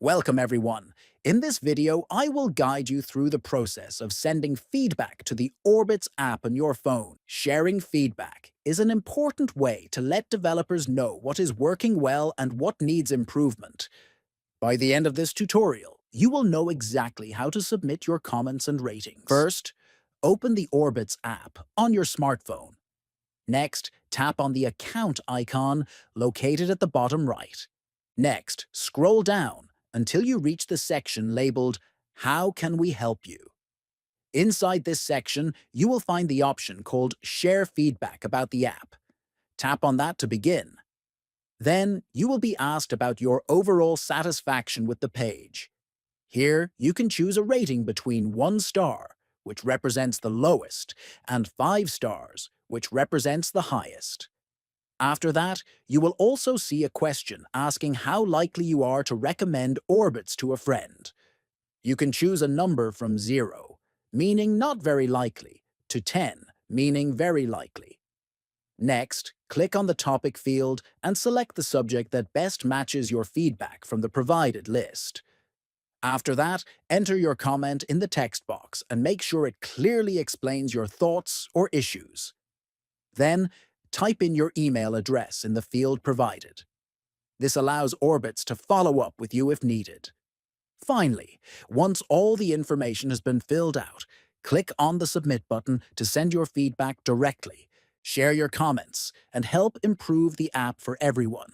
Welcome everyone. In this video, I will guide you through the process of sending feedback to the Orbitz app on your phone. Sharing feedback is an important way to let developers know what is working well and what needs improvement. By the end of this tutorial, you will know exactly how to submit your comments and ratings. First, open the Orbitz app on your smartphone. Next, tap on the account icon located at the bottom right. Next, scroll down until you reach the section labeled How Can We Help You? Inside this section, you will find the option called Share Feedback about the app. Tap on that to begin. Then, you will be asked about your overall satisfaction with the page. Here, you can choose a rating between 1 star, which represents the lowest, and 5 stars, which represents the highest. After that, you will also see a question asking how likely you are to recommend Orbitz to a friend. You can choose a number from 0, meaning not very likely, to 10, meaning very likely. Next, click on the topic field and select the subject that best matches your feedback from the provided list. After that, enter your comment in the text box and make sure it clearly explains your thoughts or issues. Then, type in your email address in the field provided. This allows Orbitz to follow up with you if needed. Finally, once all the information has been filled out, click on the Submit button to send your feedback directly, share your comments, and help improve the app for everyone.